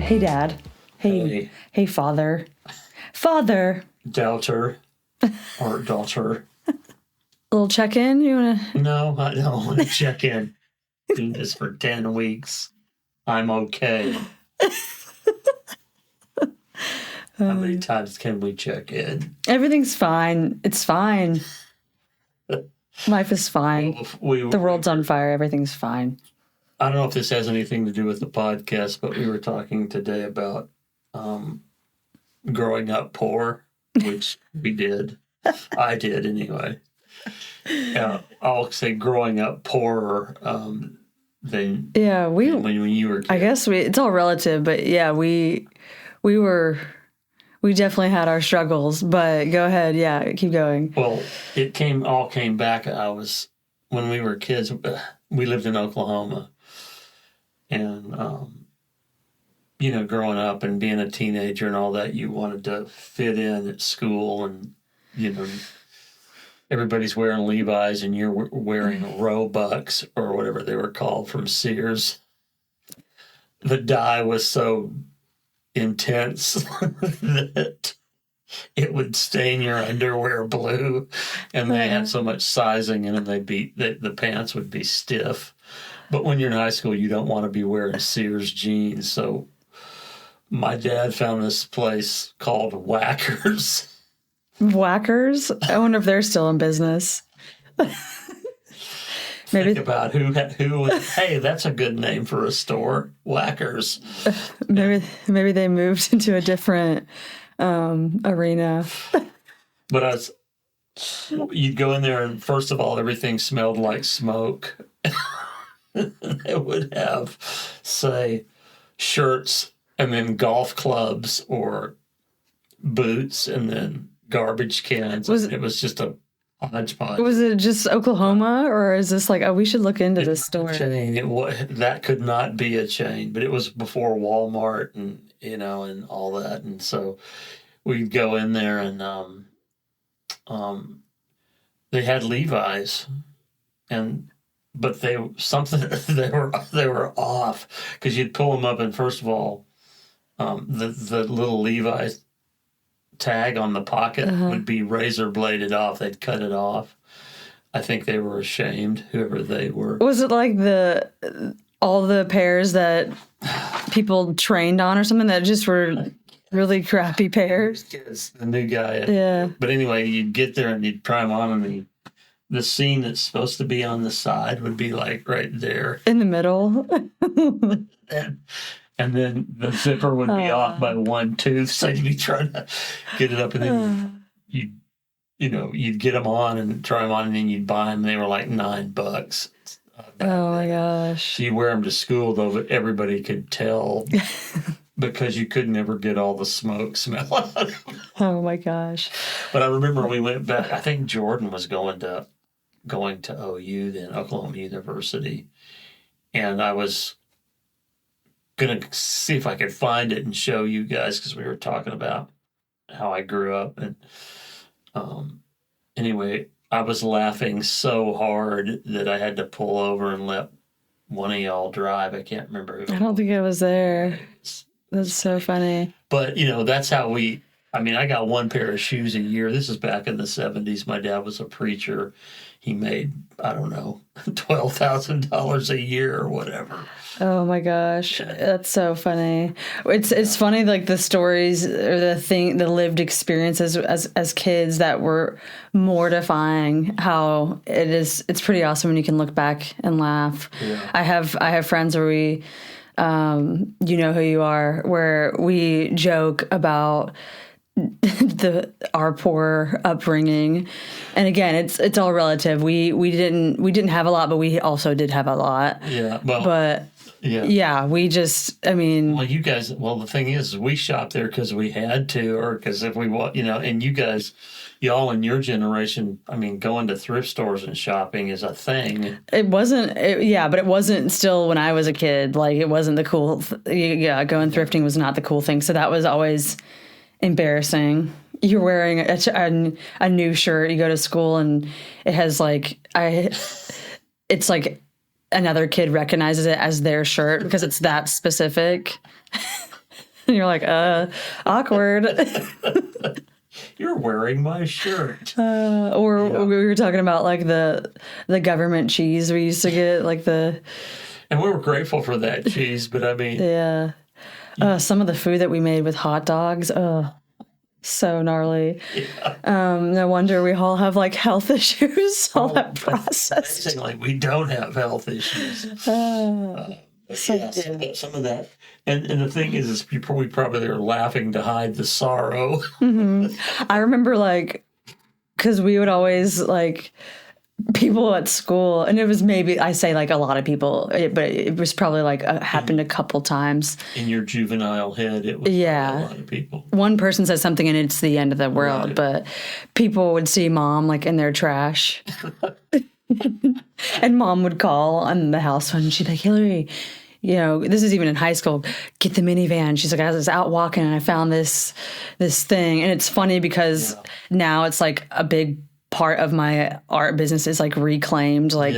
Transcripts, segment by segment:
Hey, Dad. Hey, Father. Father. Daughter or daughter. A little check-in? You want to? No, I don't want to check in. Do this for 10 weeks. I'm okay. How many times can we check in? Everything's fine. It's fine. Life is fine. The world's on fire. Everything's fine. I don't know if this has anything to do with the podcast, but we were talking today about growing up poor, which we did. I did anyway. I'll say growing up poorer than when you were a kid. I guess it's all relative, but yeah, we definitely had our struggles. But go ahead, yeah, keep going. Well, it all came back. When we were kids. We lived in Oklahoma, and growing up and being a teenager and all that, you wanted to fit in at school, and everybody's wearing Levi's and you're wearing Roebucks or whatever they were called from Sears. The dye was so intense that it would stain your underwear blue, and they had so much sizing in them, the pants would be stiff. But when you're in high school, you don't want to be wearing Sears jeans. So my dad found this place called Whackers. Whackers? I wonder if they're still in business. Maybe. Think about who. Hey, that's a good name for a store. Whackers. Maybe they moved into a different arena. But you'd go in there, and first of all, everything smelled like smoke. They would have, say, shirts, and then golf clubs or boots, and then garbage cans. It was just a hodgepodge. Was it just Oklahoma, or is this like, we should look into this store? That could not be a chain, but it was before Walmart and and all that, and so we'd go in there, and they had Levi's, but they were off, because you'd pull them up, and first of all, the little Levi's tag on the pocket would be razor bladed off. They'd cut it off. I think they were ashamed, whoever they were. Was it like all the pairs that people trained on or something that just were really crappy pairs? The new guy. Yeah. But anyway, you'd get there and you'd try them on, and the seam that's supposed to be on the side would be like right there. In the middle. And then the zipper would be off by one tooth, so you'd be trying to get it up, and then you'd get them on and try them on, and then you'd buy them. They were like $9. Oh my gosh! So you wear them to school, though, but everybody could tell because you could never get all the smoke smell out of them. Oh my gosh! But I remember we went back. I think Jordan was going to OU then, Oklahoma University, and I was gonna see if I could find it and show you guys, because we were talking about how I grew up, and anyway, I was laughing so hard that I had to pull over and let one of y'all drive. I can't remember who. I don't think I was there. That's so funny. But that's how I got one pair of shoes a year. This is back in the 70s. My dad was a preacher. He made, I don't know, $12,000 a year or whatever. Oh my gosh, that's so funny. It's funny, like the stories or the lived experiences as kids that were mortifying. How it's pretty awesome when you can look back and laugh. Yeah. I have friends where we, you know who you are, where we joke about our poor upbringing, and again, it's all relative. We didn't have a lot, but we also did have a lot. Yeah, well, but yeah, we just, well, you guys, the thing is, we shopped there because we had to, or because if we want, and you guys, y'all in your generation, going to thrift stores and shopping is a thing. It wasn't, but it wasn't still when I was a kid. Like, it wasn't the cool, going thrifting was not the cool thing. So that was always embarrassing. You're wearing a new shirt, you go to school, and it has it's like another kid recognizes it as their shirt because it's that specific. And you're like, awkward. You're wearing my shirt. Or we were talking about like the government cheese we used to get, like the. And we were grateful for that cheese, but I mean. Yeah. Some of the food that we made with hot dogs. So gnarly. Yeah. No wonder we all have like health issues. All that processed. Basically, we don't have health issues. Some of that. And the thing is we probably are laughing to hide the sorrow. Mm-hmm. I remember like, because we would always like people at school, and it was maybe, I say like a lot of people, but it was probably like happened a couple times. In your juvenile head, it was a lot of people. One person says something and it's the end of the world, right. But people would see mom like in their trash. And mom would call on the house phone and she'd be like, Hilary, this is even in high school, get the minivan. She's like, I was out walking and I found this thing. And it's funny because now it's like a big part of my art business is like reclaimed, like,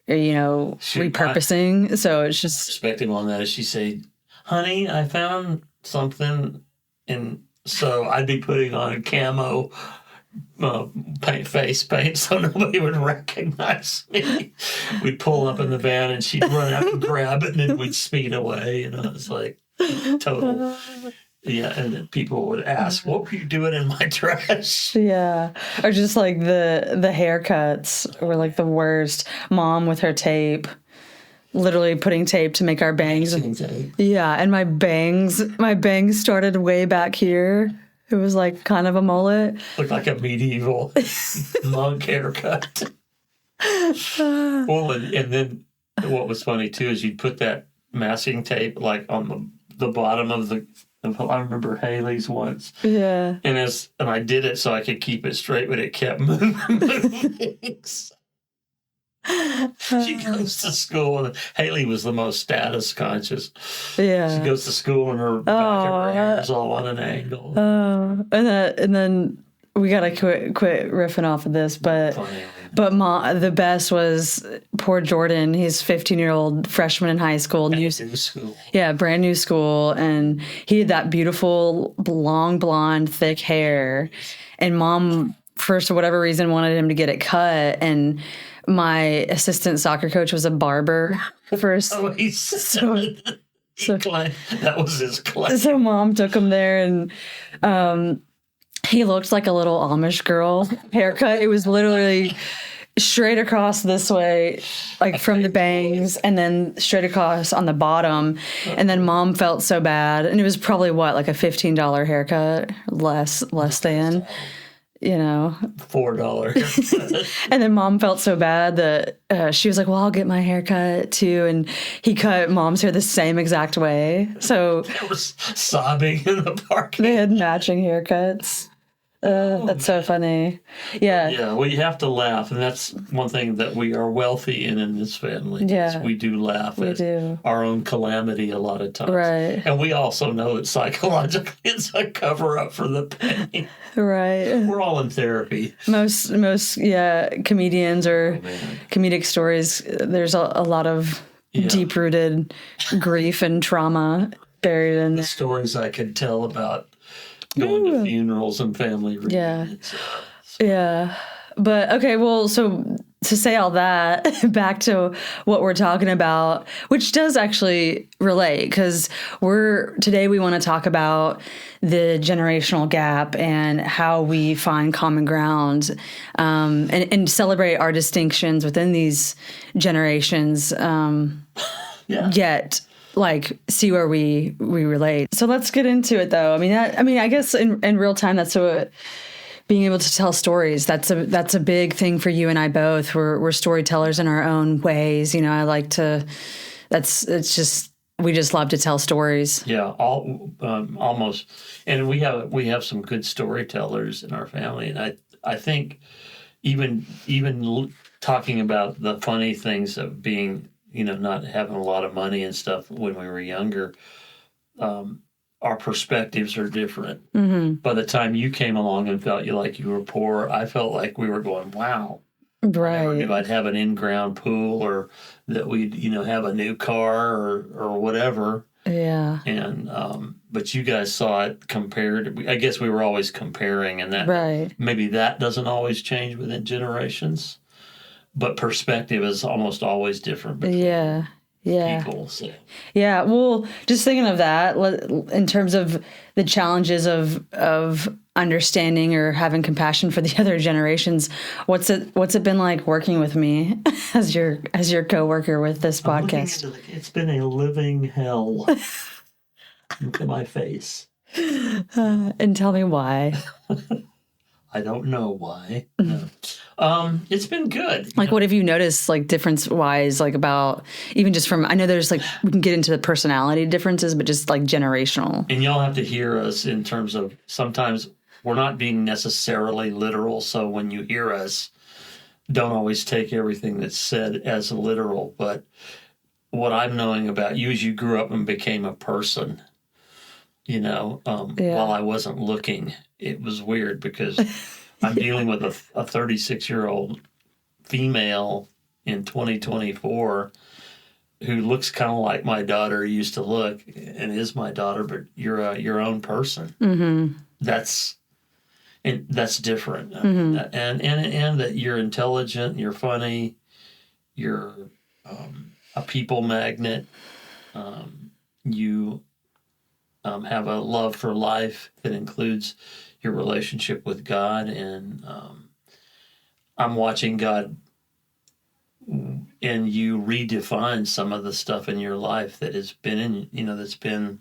repurposing. So it's just. Perspective on that is she said, honey, I found something. And so I'd be putting on a camo face paint so nobody would recognize me. We'd pull up in the van and she'd run out and grab it and then we'd speed away. It's like total. Yeah, and then people would ask, what were you doing in my trash? Yeah, or just like the haircuts were like the worst. Mom with her tape, literally putting tape to make our bangs. Yeah, and my bangs started way back here. It was like kind of a mullet. Looked like a medieval monk haircut. Well, and then what was funny too is you'd put that masking tape like on the bottom of the. I remember Haley's once. Yeah. And I did it so I could keep it straight, but it kept moving. She goes to school, and Haley was the most status conscious. Yeah. She goes to school, and her back of her hair is all on an angle. And then we gotta quit riffing off of this, but the best was poor Jordan. He's 15-year-old freshman in high school. New school. Yeah, brand new school, and he had that beautiful long blonde thick hair, and mom, for whatever reason, wanted him to get it cut, and my assistant soccer coach was a barber first. That was his claim. So mom took him there, and he looked like a little Amish girl haircut. It was literally straight across this way, like from the bangs, and then straight across on the bottom. And then mom felt so bad, and it was probably like a $15 haircut, less than. $4. And then mom felt so bad that she was like, well, I'll get my hair cut too. And he cut mom's hair the same exact way. So they were sobbing in the parking. They had matching haircuts. That's so funny. Yeah. Yeah, well, you have to laugh. And that's one thing that we are wealthy in this family. Yeah. We do laugh at our own calamity a lot of times. Right. And we also know that psychologically it's a cover-up for the pain. Right. We're all in therapy. Most comedians or comedic stories, there's a lot of deep-rooted grief and trauma buried in the stories I could tell about going to funerals and family reunions. Yeah. But okay, well, so to say all that, back to what we're talking about, which does actually relate, because today we want to talk about the generational gap and how we find common ground, and celebrate our distinctions within these generations. Yet like see where we relate. So let's get into it though. I guess in real time, that's what being able to tell stories, that's a big thing for you and I both. We're storytellers in our own ways. I like to, we just love to tell stories. Yeah. Almost. And we have some good storytellers in our family. And I think even talking about the funny things of being, not having a lot of money and stuff when we were younger, our perspectives are different. Mm-hmm. By the time you came along and felt like you were poor, I felt like we were going, wow. Right. I never knew I'd have an in-ground pool or that we'd, have a new car or whatever. Yeah. And but you guys saw it compared. I guess we were always comparing, and that Right. maybe that doesn't always change within generations, but perspective is almost always different between Yeah. Yeah. people. So. Yeah. Well, just thinking of that in terms of the challenges of understanding or having compassion for the other generations, what's it been like working with me as your coworker with this podcast? It's been a living hell into my face. And tell me why. I don't know why. No. It's been good. Like, what have you noticed, like, difference-wise, like, about, even just from, I know there's, like, we can get into the personality differences, but just, like, generational. And y'all have to hear us in terms of, sometimes we're not being necessarily literal, so when you hear us, don't always take everything that's said as literal. But what I'm knowing about you is you grew up and became a person, while I wasn't looking. It was weird because I'm dealing with a 36-year-old female in 2024 who looks kind of like my daughter used to look and is my daughter, but you're your own person. Mm-hmm. That's different. Mm-hmm. And that you're intelligent, you're funny, you're a people magnet. You have a love for life that includes your relationship with God, and I'm watching God and you redefine some of the stuff in your life that has been that's been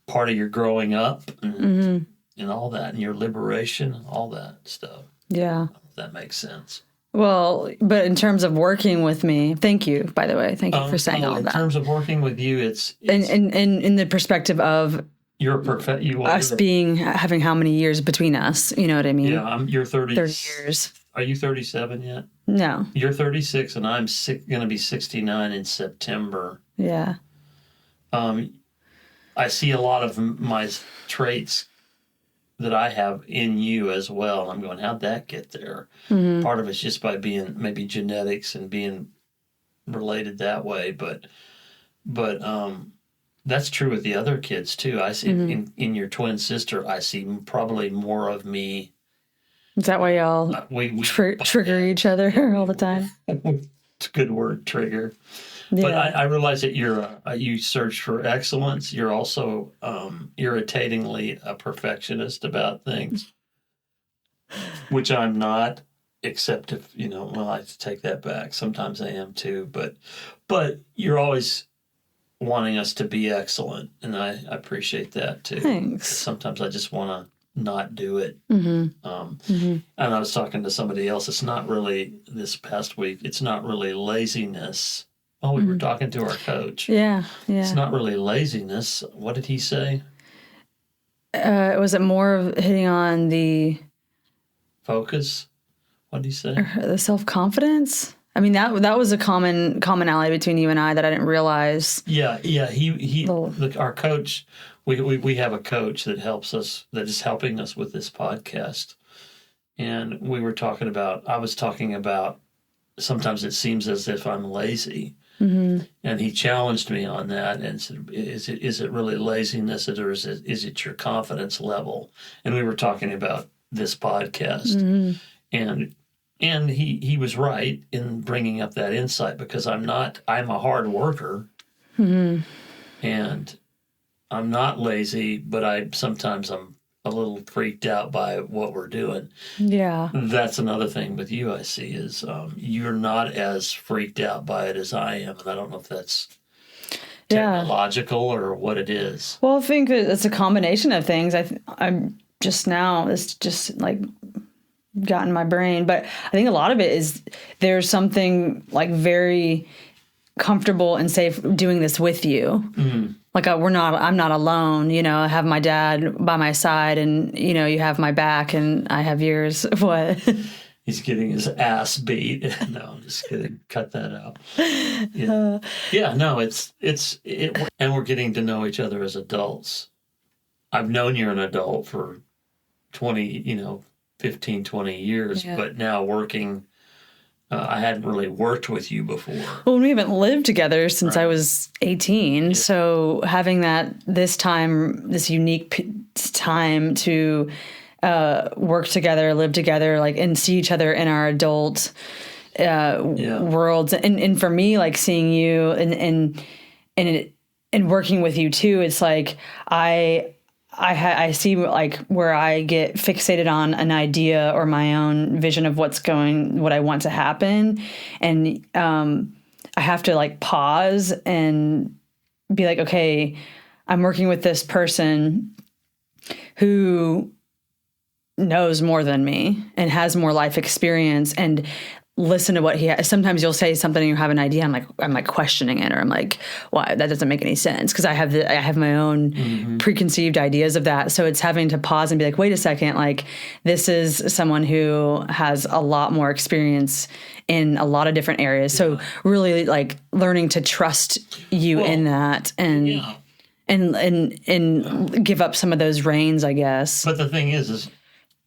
part of your growing up and all that, and your liberation, all that stuff. Yeah. If that makes sense. Well, but in terms of working with me, thank you, by the way. Thank you for saying all of that. In terms of working with you, it's in the perspective of you're perfect. Having how many years between us? You know what I mean? Yeah, you're 30 years. Are you 37 yet? No. You're 36, and I'm going to be 69 in September. Yeah. I see a lot of my traits that I have in you as well. I'm going, how'd that get there? Mm-hmm. Part of it's just by being maybe genetics and being related that way, but that's true with the other kids too. I see in your twin sister, I see probably more of me. Is that why y'all trigger each other all the time? It's a good word, trigger. Yeah. But I realize that you search for excellence. You're also irritatingly a perfectionist about things, which I'm not, except if, well, I have to take that back. Sometimes I am too. But you're always wanting us to be excellent, and I appreciate that too. Thanks. Sometimes I just want to not do it. And I was talking to somebody else. It's not really, this past week, it's not really laziness. Oh, we were talking to our coach. Yeah. It's not really laziness. What did he say? Was it more of hitting on the focus? What did he say? The self-confidence? I mean, that was a commonality between you and I that I didn't realize. Yeah. He our coach, we have a coach that helps us, that is helping us with this podcast. And I was talking about, sometimes it seems as if I'm lazy. Mm-hmm. And he challenged me on that and said, is it really laziness, or is it your confidence level? And we were talking about this podcast. Mm-hmm. And he was right in bringing up that insight, because I'm a hard worker. Mm-hmm. And I'm not lazy, but sometimes I'm a little freaked out by what we're doing. Yeah. That's another thing with you I see is you're not as freaked out by it as I am. And I don't know if that's technological or what it is. Well, I think that it's a combination of things. I'm just now, it's just like got in my brain. But I think a lot of it is there's something like very comfortable and safe doing this with you. Mm-hmm. Like I'm not alone, I have my dad by my side, and, you have my back and I have yours. What? He's getting his ass beat. No, I'm just kidding. Cut that out. Yeah. No, it's and we're getting to know each other as adults. I've known you're an adult for 15, 20 years, but now working I hadn't really worked with you before. Well, we haven't lived together since I was 18. Yeah. So having this unique time to work together, live together, like, and see each other in our adult worlds. And for me, like, seeing you and working with you too, it's like I see, like, where I get fixated on an idea or my own vision of what I want to happen. And I have to, like, pause and be like, okay, I'm working with this person who knows more than me and has more life experience, and listen to what he has. Sometimes you'll say something and you have an idea. I'm like questioning it, or I'm like, why? That doesn't make any sense. Cause I have my own preconceived ideas of that. So it's having to pause and be like, wait a second, like, this is someone who has a lot more experience in a lot of different areas. So really, like, learning to trust you in that and give up some of those reins, I guess. But the thing is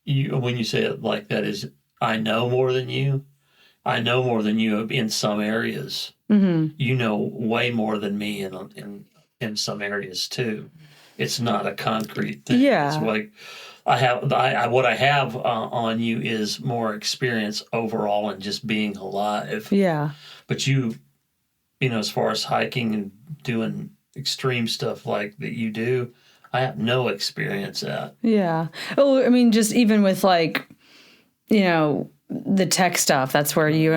when you say it like that, is I know more than you. I know more than you in some areas. Mm-hmm. You know way more than me in some areas too. It's not a concrete thing. Yeah. It's like what I have on you is more experience overall in just being alive. Yeah. But you know, as far as hiking and doing extreme stuff like that you do, I have no experience at. Yeah. Oh, I mean, just even with, like, you know, the tech stuff, that's where you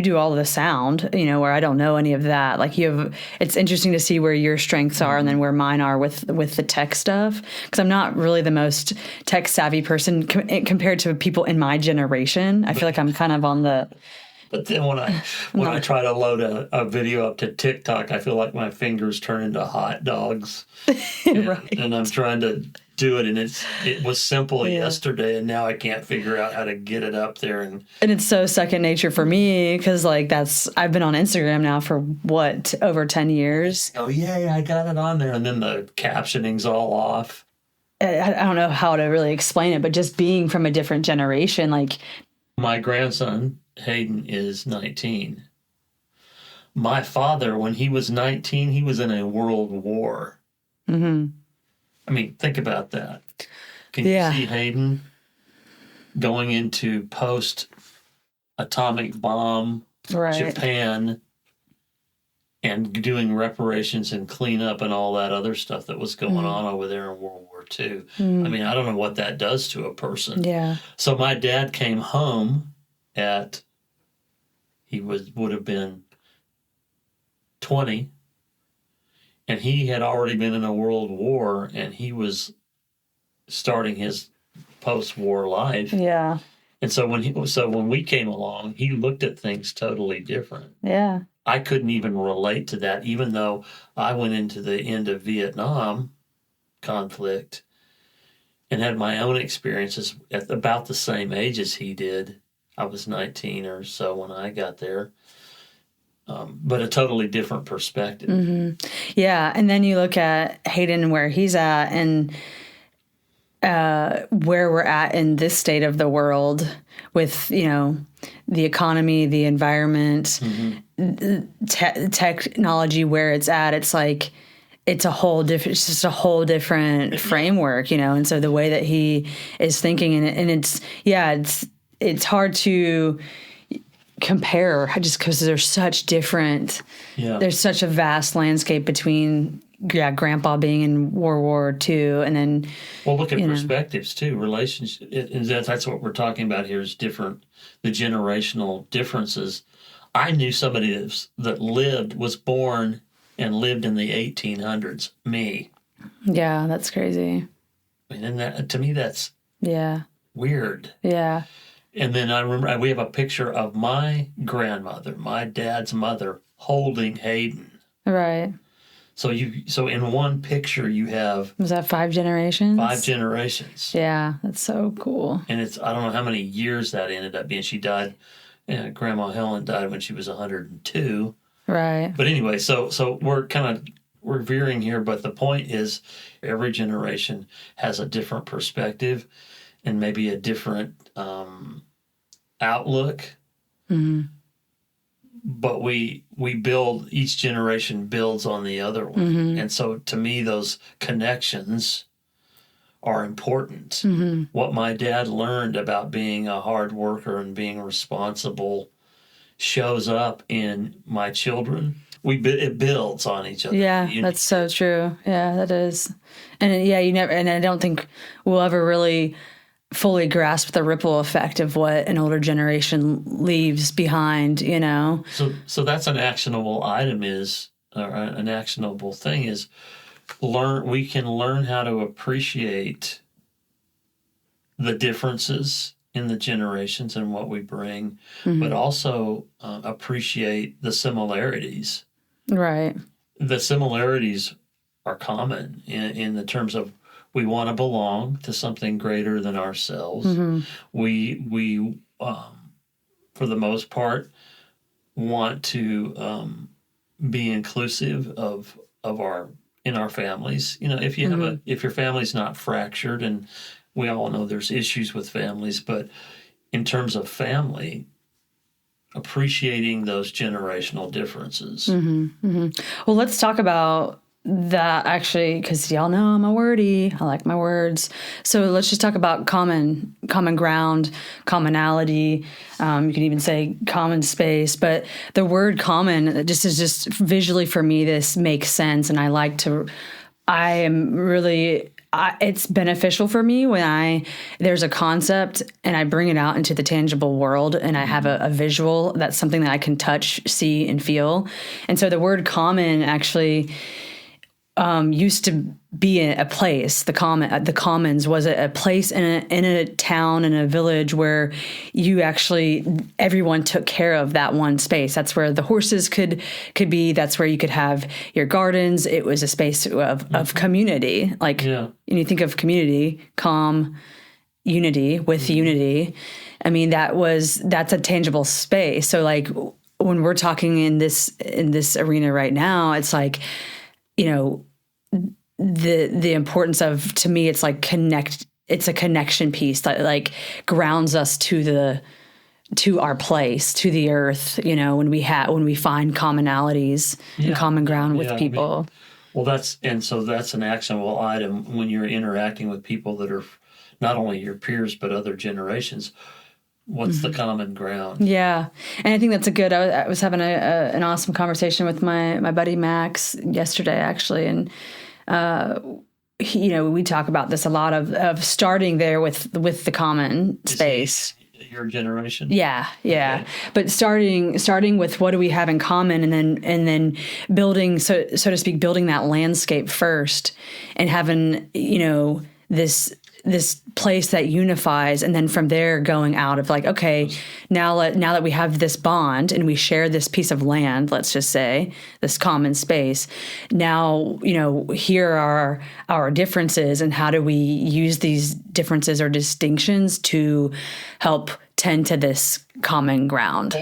do all the sound, you know, where I don't know any of that. Like, it's interesting to see where your strengths are and then where mine are with the tech stuff. Cause I'm not really the most tech savvy person compared to people in my generation. I feel like I'm kind of on the... But then when I try to load a video up to TikTok, I feel like my fingers turn into hot dogs. Right. And I'm trying to do it, and it was simple yesterday, and now I can't figure out how to get it up there. And it's so second nature for me, because, like, I've been on Instagram now for over 10 years. Oh yeah, I got it on there, and then the captioning's all off. I don't know how to really explain it, but just being from a different generation, like, my grandson Hayden is 19. My father, when he was 19, he was in a world war. Mm-hmm. I mean, think about that. Can you see Hayden going into post-atomic bomb Japan and doing reparations and cleanup and all that other stuff that was going on over there in World War II? I mean, I don't know what that does to a person. Yeah. So my dad came home he would have been 20, and he had already been in a world war, and he was starting his post-war life. Yeah. And so when we came along, he looked at things totally different. Yeah. I couldn't even relate to that, even though I went into the end of Vietnam conflict and had my own experiences at about the same age as he did. I was 19 or so when I got there, but a totally different perspective. Mm-hmm. Yeah, and then you look at Hayden where he's at, and where we're at in this state of the world with, you know, the economy, the environment, technology where it's at. It's like it's just a whole different framework, you know. And so the way that he is thinking, and it's hard to compare just because there's such a vast landscape between grandpa being in World War II and then look at perspectives too, relationship, and that's what we're talking about here, is different, the generational differences. I knew somebody that was born and lived in the 1800s. Me. Yeah, that's crazy. I mean, and to me that's weird. Yeah. And then I remember we have a picture of my grandmother, my dad's mother, holding Hayden. Right. So in one picture you have... Was that 5 generations? 5 generations. Yeah, that's so cool. And I don't know how many years that ended up being. She died, Grandma Helen died when she was 102. Right. But anyway, so we're veering here, but the point is every generation has a different perspective and maybe a different outlook but we build, each generation builds on the other one. And so to me, those connections are important. What my dad learned about being a hard worker and being responsible shows up in my children. It builds on each other. Yeah, that's so true. Yeah, that is. And yeah, and I don't think we'll ever really fully grasp the ripple effect of what an older generation leaves behind, So that's an actionable item or an actionable thing is we can learn how to appreciate the differences in the generations and what we bring, but also appreciate the similarities. Right. The similarities are common in the terms of we want to belong to something greater than ourselves. We for the most part, want to be inclusive of in our families. If you if your family's not fractured, and we all know there's issues with families, but in terms of family, appreciating those generational differences. Well, let's talk about that actually, because y'all know I'm a wordy. I like my words. So let's just talk about common ground, commonality. You can even say common space, but the word common is just visually for me, this makes sense. And it's beneficial for me when there's a concept and I bring it out into the tangible world and I have a visual that's something that I can touch, see, and feel. And so the word common actually used to be a place. The commons was a place in a town, in a village where everyone took care of that one space. That's where the horses could be. That's where you could have your gardens. It was a space of community. When you think of community, unity with unity. I mean, that's a tangible space. So when we're talking in this arena right now, it's the importance of, to me, it's it's a connection piece that grounds us to our place, to the earth, when we find commonalities and common ground with people. That's an actionable item when you're interacting with people that are not only your peers, but other generations. What's the common ground? Yeah. And I think that's I was having an awesome conversation with my buddy Max yesterday, actually. And, we talk about this a lot of starting there with the common space. Your generation? Yeah. Okay. But starting with what do we have in common, and then building, so to speak, building that landscape first, and having, this place that unifies, and then from there going out of okay, now that we have this bond and we share this piece of land, let's just say this common space, now, here are our differences, and how do we use these differences or distinctions to help tend to this common ground?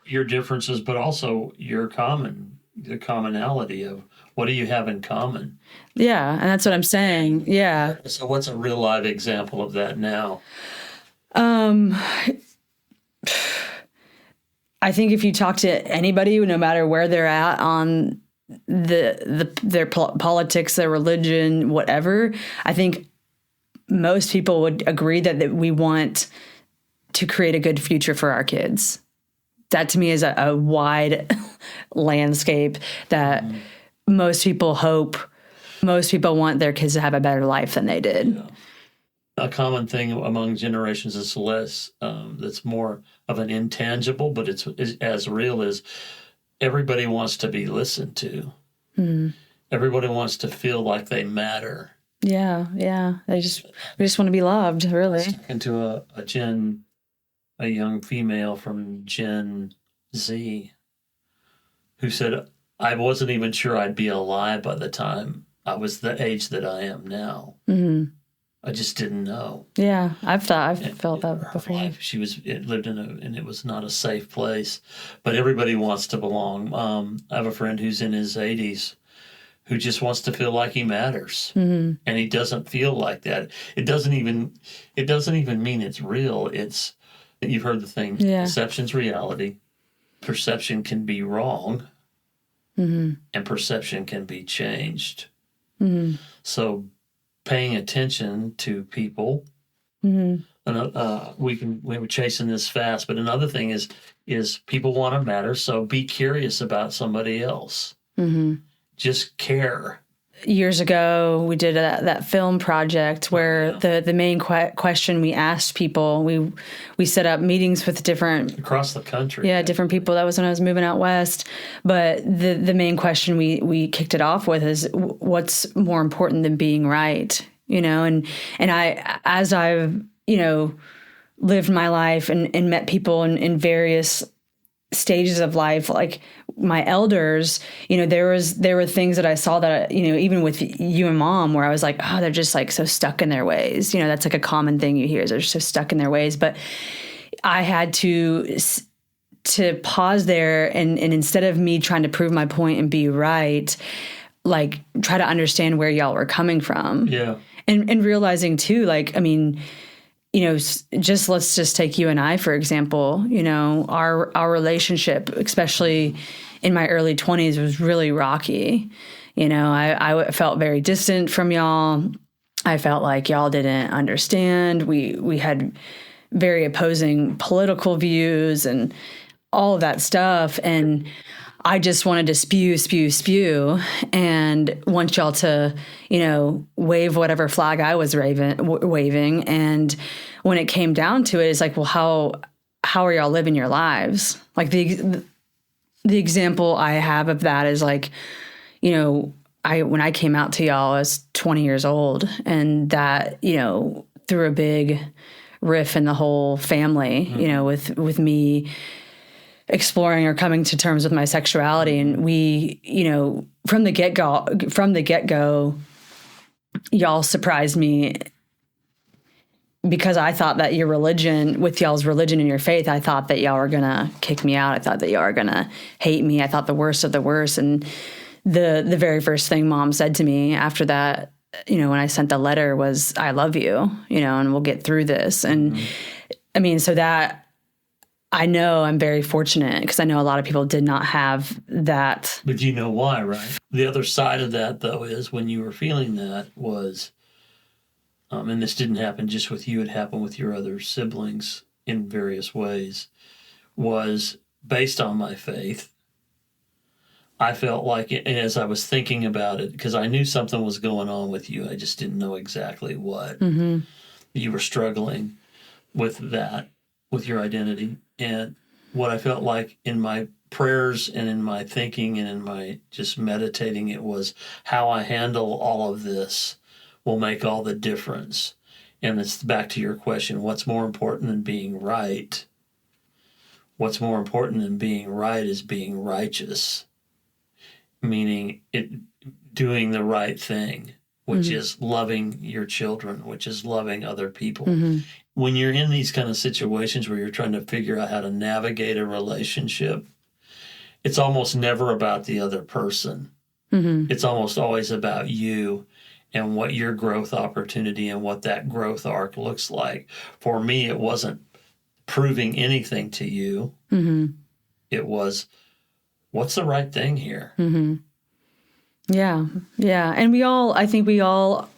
Your differences, but also the commonality of what do you have in common? Yeah, and that's what I'm saying. Yeah. So what's a real live example of that now? I think if you talk to anybody, no matter where they're at on their politics, their religion, whatever, I think most people would agree that we want to create a good future for our kids. That to me is a wide landscape that most people want their kids to have a better life than they did. Yeah. A common thing among generations is less, that's more of an intangible, but it's as real as everybody wants to be listened to. Everybody wants to feel like they matter. Yeah. We just want to be loved, really. I was talking to a young female from Gen Z who said, I wasn't even sure I'd be alive by the time I was the age that I am now. I just didn't know. Yeah, I've felt that before. Life, lived and it was not a safe place. But everybody wants to belong. I have a friend who's in his 80s who just wants to feel like he matters, and he doesn't feel like that. It doesn't even mean it's real. It's You've heard the thing, perception's reality. Perception can be wrong, and perception can be changed. So paying attention to people, we were chasing this fast, but another thing is people want to matter, so be curious about somebody else. Just care. Years ago, we did that film project where the main question we asked people, we set up meetings with different... Across the country. Yeah, different people. That was when I was moving out west. But the main question we kicked it off with is, what's more important than being right? You know, and I, as I've, you know, lived my life and met people in various stages of life, like my elders, you know, there were things that I saw that, you know, even with you and Mom, where I was like, oh, they're just like so stuck in their ways. You know, that's like a common thing you hear, is they're so stuck in their ways. But I had to pause there and instead of me trying to prove my point and be right, like try to understand where y'all were coming from. Yeah. And realizing too, like, I mean, you know, let's just take you and I, for example. You know, our relationship, especially in my early 20s, was really rocky. You know, I felt very distant from y'all. I felt like y'all didn't understand. We had very opposing political views and all of that stuff. And I just wanted to spew, and want y'all to, you know, wave whatever flag I was waving. And when it came down to it, it's like, well, how are y'all living your lives? Like the example I have of that is like, you know, when I came out to y'all, I was 20 years old, and that, you know, threw a big riff in the whole family, you know, with me exploring or coming to terms with my sexuality. And we, you know, from the get-go, y'all surprised me, because I thought that your religion, with y'all's religion and your faith, I thought that y'all were going to kick me out. I thought that y'all were going to hate me. I thought the worst of the worst. And the very first thing Mom said to me after that, you know, when I sent the letter, was, I love you, you know, and we'll get through this. And I mean, so that, I know I'm very fortunate, because I know a lot of people did not have that. But you know why, right? The other side of that, though, is when you were feeling that was, and this didn't happen just with you, it happened with your other siblings in various ways, was based on my faith. I felt like, as I was thinking about it, because I knew something was going on with you, I just didn't know exactly what. You were struggling with that, with your identity. And what I felt like in my prayers and in my thinking and in my just meditating, it was how I handle all of this will make all the difference. And it's back to your question, what's more important than being right? What's more important than being right is being righteous, meaning doing the right thing, which is loving your children, which is loving other people. When you're in these kind of situations where you're trying to figure out how to navigate a relationship, it's almost never about the other person. It's almost always about you and what your growth opportunity and what that growth arc looks like. For me, it wasn't proving anything to you. It was, what's the right thing here? Yeah. And I think we all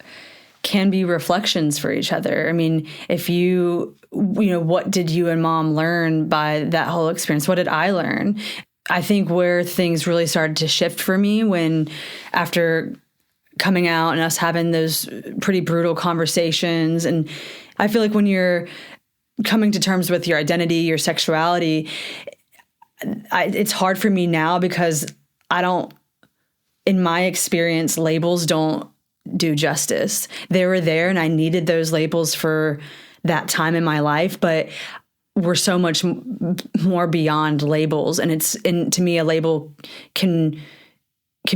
can be reflections for each other. I mean, if you know, what did you and Mom learn by that whole experience? What did I learn? I think where things really started to shift for me, when after coming out and us having those pretty brutal conversations, and I feel like when you're coming to terms with your identity, your sexuality, it's hard for me now, because in my experience, labels don't do justice. They were there, and I needed those labels for that time in my life, but we're so much more beyond labels. And to me, a label can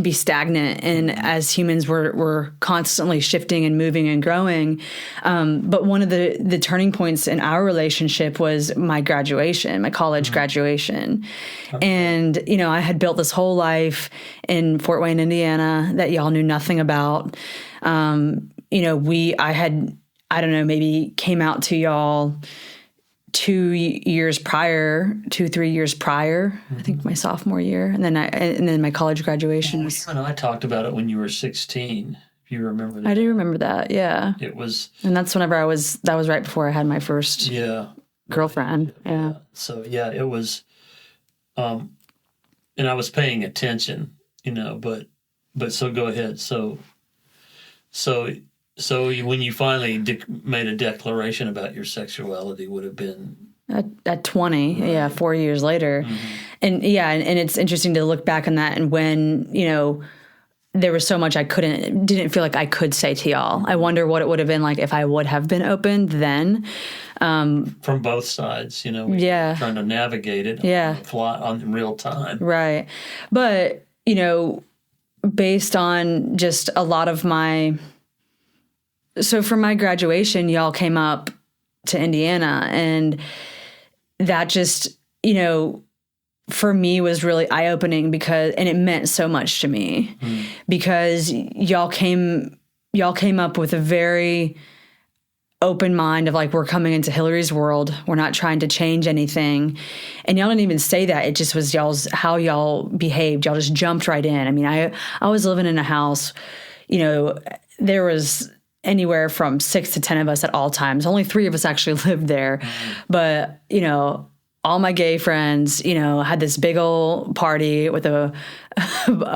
be stagnant. And as humans, we're constantly shifting and moving and growing. But one of the turning points in our relationship was my graduation, my college graduation. Okay. And, you know, I had built this whole life in Fort Wayne, Indiana, that y'all knew nothing about. You know, I don't know, maybe came out to y'all 2 3 years prior, I think my sophomore year. And then my college graduation was. You and I talked about it when you were 16. If you remember that. I do remember that. Yeah. It was. And that's whenever that was right before I had my first girlfriend. Yeah. So it was, and I was paying attention, but so go ahead. So when you finally made a declaration about your sexuality would have been at 20, right. 4 years later. And and it's interesting to look back on that, and when, there was so much I didn't feel like I could say to y'all. I wonder what it would have been like if I would have been open then. From both sides, trying to navigate it on the fly, on real time. Right. But, based on just a lot of so for my graduation, y'all came up to Indiana, and that just, for me was really eye-opening and it meant so much to me because y'all came up with a very open mind of like, we're coming into Hilary's world. We're not trying to change anything. And y'all didn't even say that. It just was how y'all behaved. Y'all just jumped right in. I mean, I was living in a house, there was anywhere from 6 to 10 of us at all times. Only 3 of us actually lived there. But, all my gay friends, had this big old party with a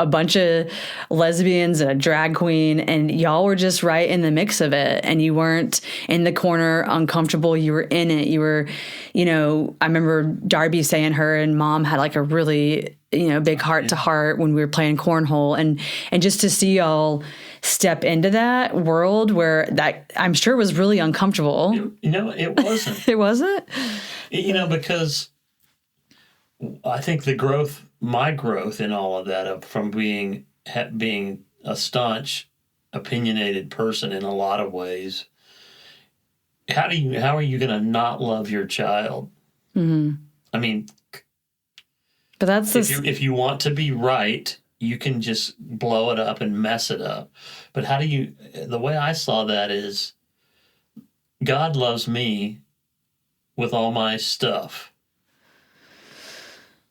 bunch of lesbians and a drag queen, and y'all were just right in the mix of it. And you weren't in the corner uncomfortable. You were in it. You were, I remember Darby saying her and Mom had like a really, big heart to heart when we were playing cornhole, and just to see y'all step into that world where that I'm sure was really uncomfortable. It wasn't. It wasn't? Because I think my growth in all of that from being a staunch, opinionated person in a lot of ways, how are you going to not love your child? I mean, but that's if you want to be right, you can just blow it up and mess it up. But the way I saw that is God loves me with all my stuff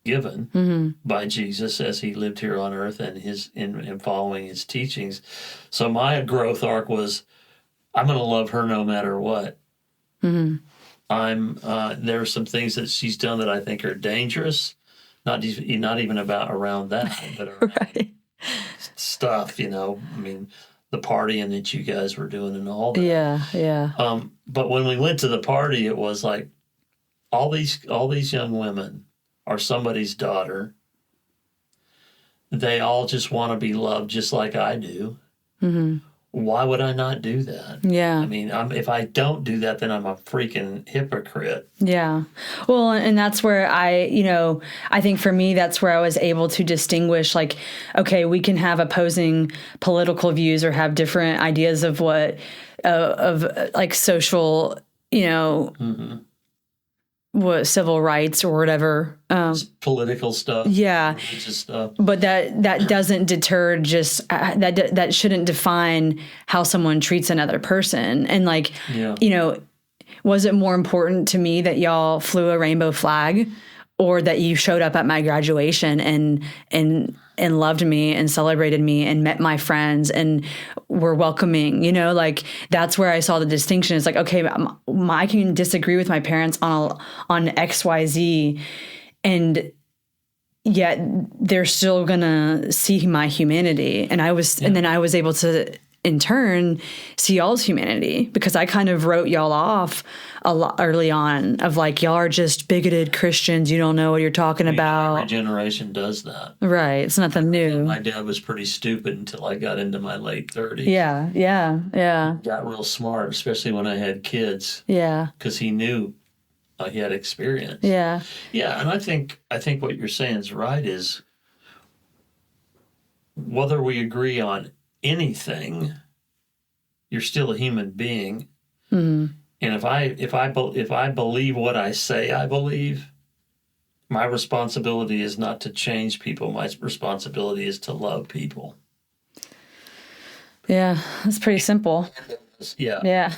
given by Jesus as he lived here on earth and in following his teachings. So my growth arc was, I'm going to love her no matter what. There are some things that she's done that I think are dangerous. Not even around that, but around right. stuff, I mean, the partying that you guys were doing and all that. Yeah. But when we went to the party, it was like all these young women are somebody's daughter. They all just want to be loved just like I do. Why would I not do that? Yeah. I mean, if I don't do that, then I'm a freaking hypocrite. Yeah. Well, and that's where I think for me, that's where I was able to distinguish, like, okay, we can have opposing political views or have different ideas of what, of like social, what civil rights or whatever, political stuff, religious stuff. But that doesn't deter just that shouldn't define how someone treats another person. And like, was it more important to me that y'all flew a rainbow flag, or that you showed up at my graduation and loved me and celebrated me and met my friends and were welcoming, like that's where I saw the distinction. It's like, okay, I can disagree with my parents on XYZ, and yet they're still gonna see my humanity. And and then I was able to in turn see y'all's humanity, because I kind of wrote y'all off a lot early on of like, y'all are just bigoted Christians. You don't know what you're talking about. Every generation does that. Right. It's nothing new. My dad was pretty stupid until I got into my late 30s. Yeah. Got real smart, especially when I had kids. Yeah. Because he knew he had experience. Yeah. Yeah, and I think what you're saying is right, is whether we agree on anything, you're still a human being. And if I believe what I say I believe, my responsibility is not to change people. My responsibility is to love people. Yeah, that's pretty simple. Yeah. Yeah.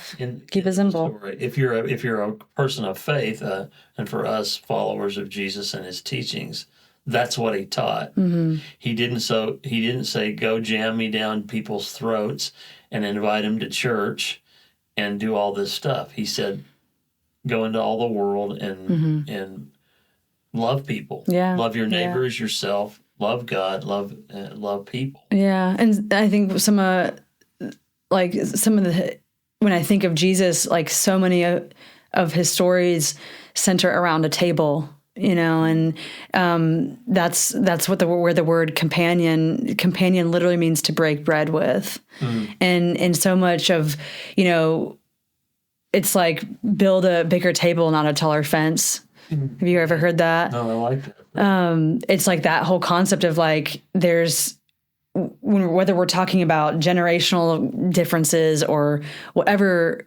Keep it simple. Story. If you're a person of faith, and for us followers of Jesus and his teachings, that's what he taught. Mm-hmm. He didn't say go jam me down people's throats and invite them to church and do all this stuff. He said go into all the world and love people. Yeah. Love your neighbor as yourself. Love God. Love people. Yeah, and I think some of the, when I think of Jesus, like so many of his stories center around a table, and that's what where the word companion literally means to break bread with, and so much of it's like build a bigger table, not a taller fence. Have you ever heard that? No, I like that. It's like that whole concept of like there's whether we're talking about generational differences or whatever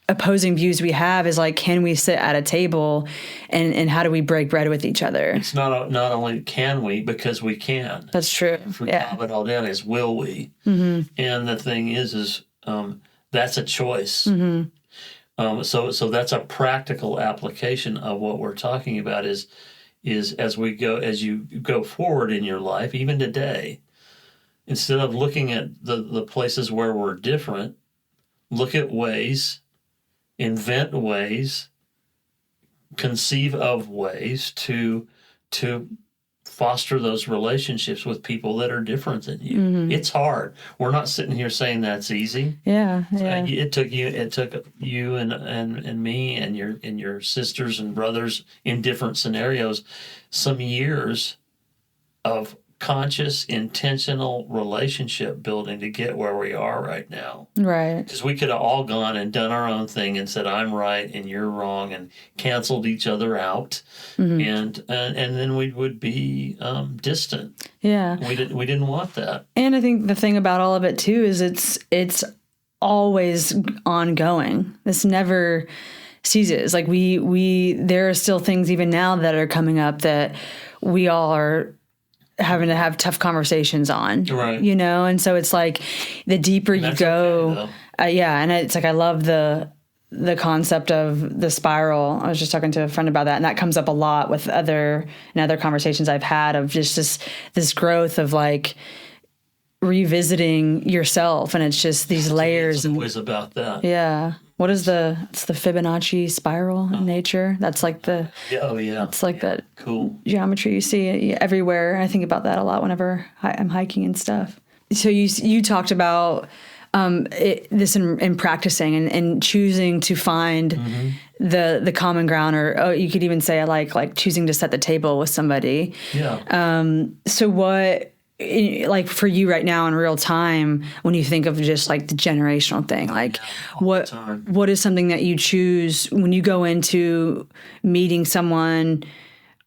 opposing views we have is like, can we sit at a table and how do we break bread with each other? It's not only can we, because we can. That's true. If we calm it all down, is will we? Mm-hmm. And the thing is that's a choice. Mm-hmm. So that's a practical application of what we're talking about is as you go forward in your life, even today, instead of looking at the places where we're different, look at ways, invent ways, conceive of ways to foster those relationships with people that are different than you. Mm-hmm. It's hard. We're not sitting here saying that's easy. Yeah. It took you and me and your sisters and brothers in different scenarios some years of conscious, intentional relationship building to get where we are right now. Right. Because we could have all gone and done our own thing and said, I'm right and you're wrong, and canceled each other out. Mm-hmm. And then we would be distant. Yeah. We didn't want that. And I think the thing about all of it too is it's always ongoing. This never ceases. Like there are still things even now that are coming up that we all are having to have tough conversations on, right? And so it's like the deeper you go, and it's like I love the concept of the spiral. I was just talking to a friend about that, and that comes up a lot with other conversations I've had of just this growth of like revisiting yourself, and it's just these layers. It's always about that. Yeah. What is it's the Fibonacci Spiral in nature? That's like the... Oh, yeah. It's like that cool geometry you see everywhere. I think about that a lot whenever I'm hiking and stuff. So you talked about this in practicing and choosing to find the common ground, or you could even say like choosing to set the table with somebody. Yeah. So what... like for you right now in real time, when you think of just like the generational thing, like what is something that you choose when you go into meeting someone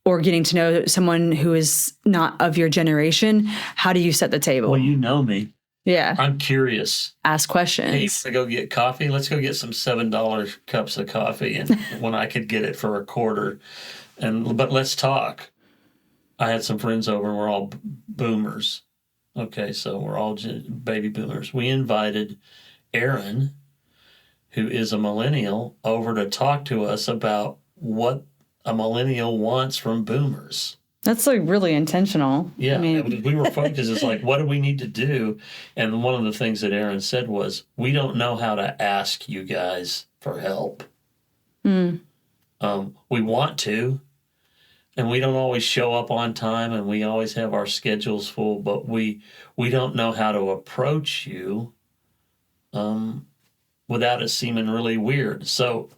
or getting to know someone who is not of your generation? How do you set the table? Well, you know me. Yeah. I'm curious. Ask questions. Hey, to go get coffee? Let's go get some $7 cups of coffee, and when I could get it for $0.25. But let's talk. I had some friends over, and we're all boomers. Okay, so we're all baby boomers. We invited Aaron, who is a millennial, over to talk to us about what a millennial wants from boomers. That's like really intentional. Yeah, I mean, we were focused. It's like, what do we need to do? And one of the things that Aaron said was, we don't know how to ask you guys for help. We want to. And we don't always show up on time, and we always have our schedules full, but we don't know how to approach you without it seeming really weird. So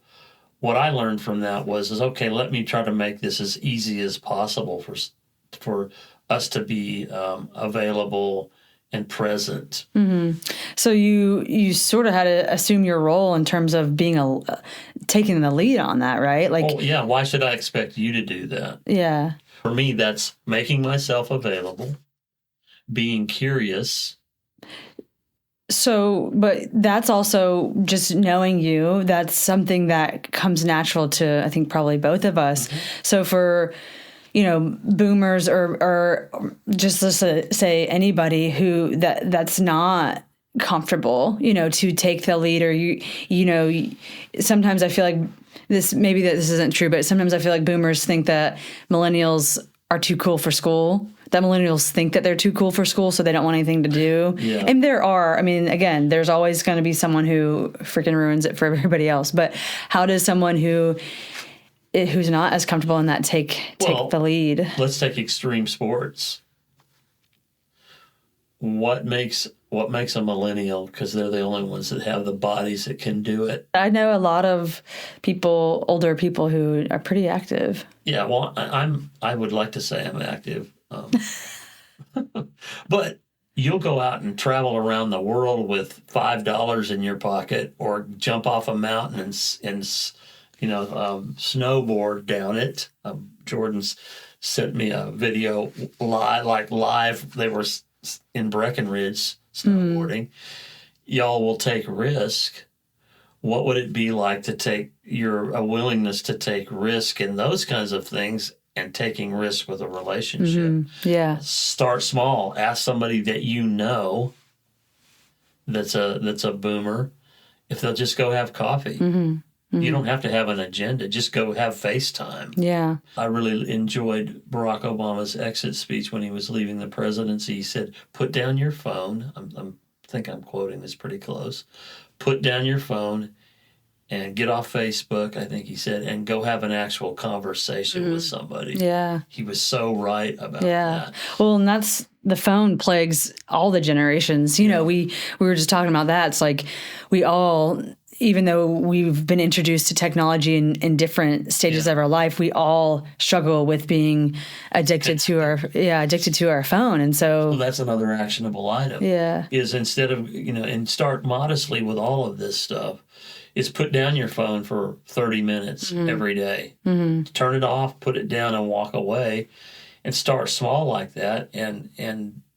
what I learned from that was okay, let me try to make this as easy as possible for us to be available and present. Mm-hmm. So you sort of had to assume your role in terms of being taking the lead on that, right? Like, oh, yeah. Why should I expect you to do that? Yeah. For me, that's making myself available, being curious. So, but that's also just knowing you. That's something that comes natural to, I think, probably both of us. Mm-hmm. So for boomers or just let's say anybody who that's not comfortable, to take the lead, or sometimes I feel like this isn't true, but sometimes I feel like boomers think that millennials are too cool for school, that millennials think that they're too cool for school, so they don't want anything to do. Yeah. And again, there's always going to be someone who freaking ruins it for everybody else. But how does someone who's not as comfortable in that take the lead? Let's take extreme sports. What makes a millennial? Because they're the only ones that have the bodies that can do it. I know a lot of older people who are pretty active. Yeah, well, I would like to say I'm active, but you'll go out and travel around the world with $5 in your pocket, or jump off a mountain and snowboard down it. Jordan's sent me a video live. They were in Breckenridge snowboarding. Y'all will take risk. What would it be like to take a willingness to take risk in those kinds of things, and taking risk with a relationship? Yeah. Start small. Ask somebody that that's a boomer if they'll just go have coffee. You don't have to have an agenda. Just go have FaceTime. Yeah. I really enjoyed Barack Obama's exit speech when he was leaving the presidency. He said, "Put down your phone." I think I'm quoting this pretty close. "Put down your phone and get off Facebook," I think he said, "and go have an actual conversation with somebody." Yeah. He was so right about that. Well, and the phone plagues all the generations. We were just talking about that. It's like we all, even though we've been introduced to technology in different stages of our life, we all struggle with being addicted to our phone. And so that's another actionable item. Yeah. Is instead of, and start modestly with all of this stuff, is put down your phone for 30 minutes every day. Turn it off, put it down, and walk away, and start small like that, and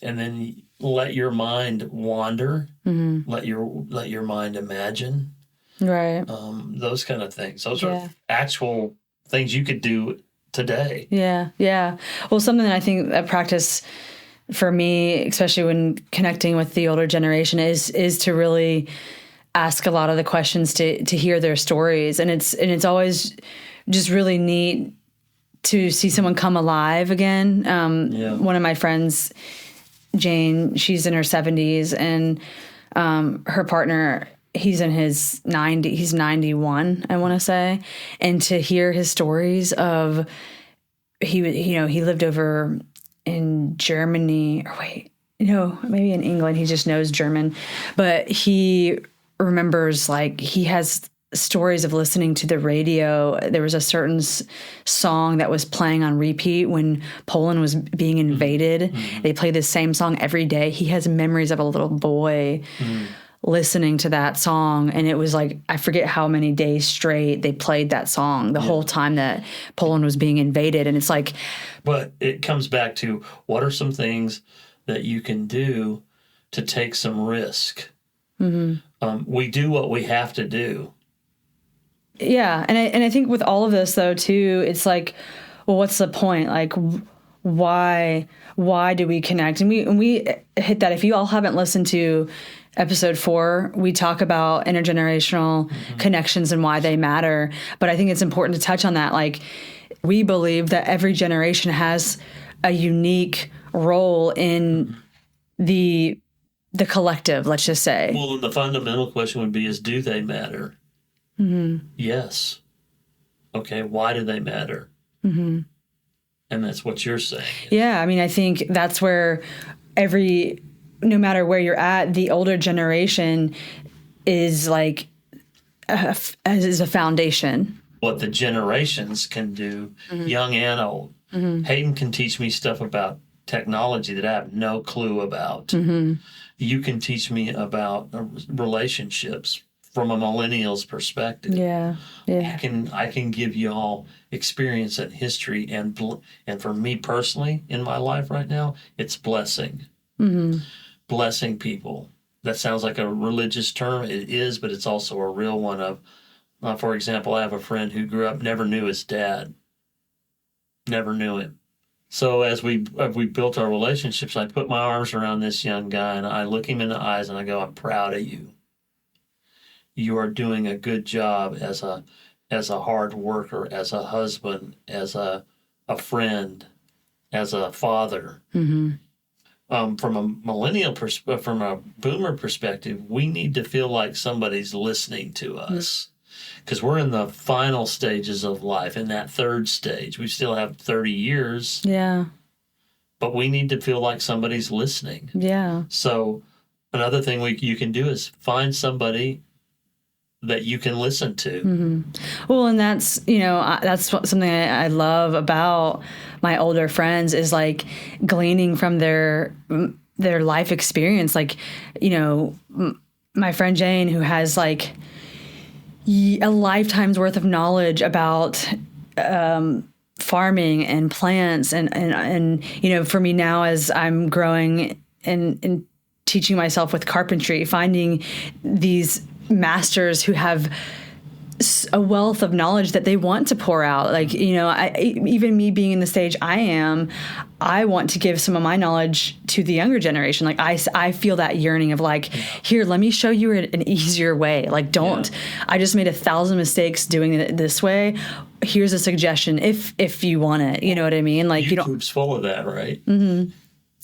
then let your mind wander. Let your mind imagine. Right. Those kind of things. Those are actual things you could do today. Yeah. Yeah. Well, something that I think a practice for me, especially when connecting with the older generation, is to really ask a lot of the questions to hear their stories. And it's always just really neat to see someone come alive again. One of my friends, Jane, she's in her 70s, and her partner, he's in his 90s. He's 91, I want to say. And to hear his stories of he lived over in Germany, maybe in England. He just knows German, but he remembers, he has stories of listening to the radio. There was a certain song that was playing on repeat when Poland was being invaded. They played the same song every day. He has memories of a little boy listening to that song, and it was I forget how many days straight they played that song the whole time that Poland was being invaded. And it's but it comes back to, what are some things that you can do to take some risk? We do what we have to do. Yeah, and I think with all of this though too, it's well, what's the point? Why do we connect? And we hit that. If you all haven't listened to episode 4, we talk about intergenerational connections and why they matter. But I think it's important to touch on that. We believe that every generation has a unique role in the collective, let's just say. Well, the fundamental question would be, do they matter? Yes. Okay, why do they matter? And that's what you're saying. Yeah, I think that's where no matter where you're at, the older generation is is a foundation. What the generations can do, young and old. Hayden can teach me stuff about technology that I have no clue about. You can teach me about relationships from a millennial's perspective. Yeah. I can give you all experience and history, and for me personally in my life right now, it's blessing. Blessing people. That sounds like a religious term. It is, but it's also a real one of, for example, I have a friend who grew up, never knew his dad. Never knew him. So as we built our relationships, I put my arms around this young guy and I look him in the eyes and I go, I'm proud of you. You are doing a good job as a hard worker, as a husband, as a friend, as a father. Mm-hmm. From from a boomer perspective, we need to feel like somebody's listening to us because we're in the final stages of life. In that third stage, we still have 30 years. Yeah. But we need to feel like somebody's listening. Yeah. So another thing you can do is find somebody that you can listen to. Mm-hmm. Well, and that's, you know, that's something I love about my older friends is like gleaning from their life experience. Like, you know, my friend Jane, who has like a lifetime's worth of knowledge about farming and plants and, you know, for me now as I'm growing and teaching myself with carpentry, finding these masters who have a wealth of knowledge that they want to pour out. Like, you know, even me being in the stage I want to give some of my knowledge to the younger generation. Like I feel that yearning of like, here, let me show you an easier way. Like, I just made 1,000 mistakes doing it this way. Here's a suggestion if you want it. You know what I mean? Like, YouTube's full of that, right? Mm-hmm.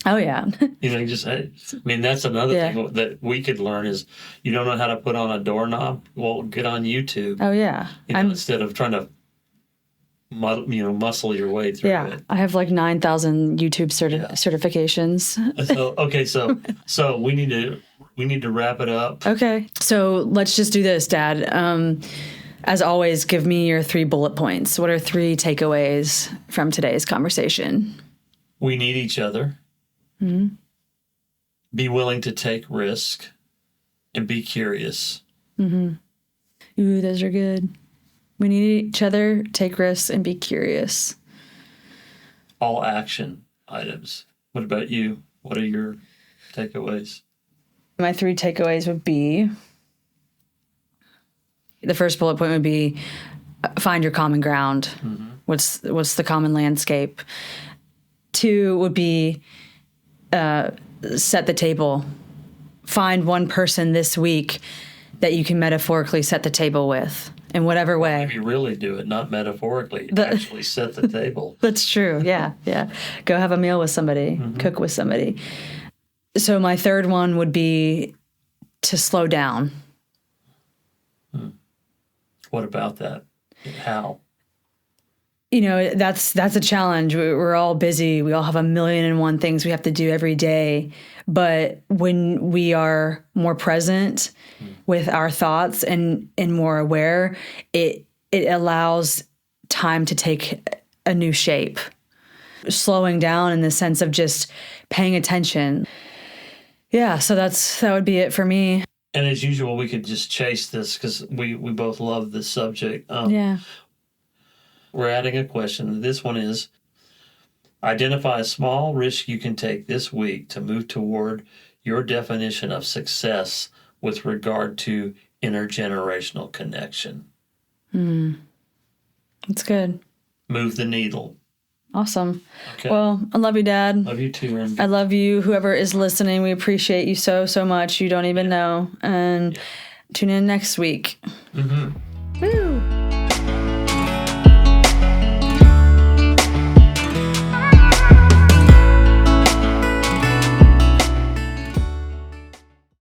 Oh, yeah. You know, that's another thing that we could learn is you don't know how to put on a doorknob? Well, get on YouTube. Oh, yeah. You know, instead of trying to, muscle your way through it. I have like 9,000 YouTube certifications. So we need to wrap it up. Okay. So let's just do this, Dad. As always, give me your 3 bullet points. What are 3 takeaways from today's conversation? We need each other. Mm-hmm. Be willing to take risk and be curious. Mm-hmm. Ooh, those are good. We need each other, take risks, and be curious. All action items. What about you? What are your takeaways? My 3 takeaways would be, the first bullet point would be find your common ground. Mm-hmm. What's the common landscape? 2 would be set the table. Find one person this week that you can metaphorically set the table with in whatever way. Maybe really do it, not metaphorically. Actually set the table. That's true. Yeah. Yeah. Go have a meal with somebody, cook with somebody. So my 3rd one would be to slow down. What about that? How? You know, that's a challenge. We're all busy. We all have 1,000,001 things we have to do every day. But when we are more present with our thoughts and more aware, it allows time to take a new shape. Slowing down in the sense of just paying attention. Yeah, so that would be it for me. And as usual, we could just chase this because we both love this subject. Yeah. We're adding a question. This one is, identify a small risk you can take this week to move toward your definition of success with regard to intergenerational connection. That's good. Move the needle. Awesome. Okay. Well, I love you, Dad. Love you too, Randy. I love you. Whoever is listening, we appreciate you so much. You don't even know. And tune in next week. Mm-hmm. Woo!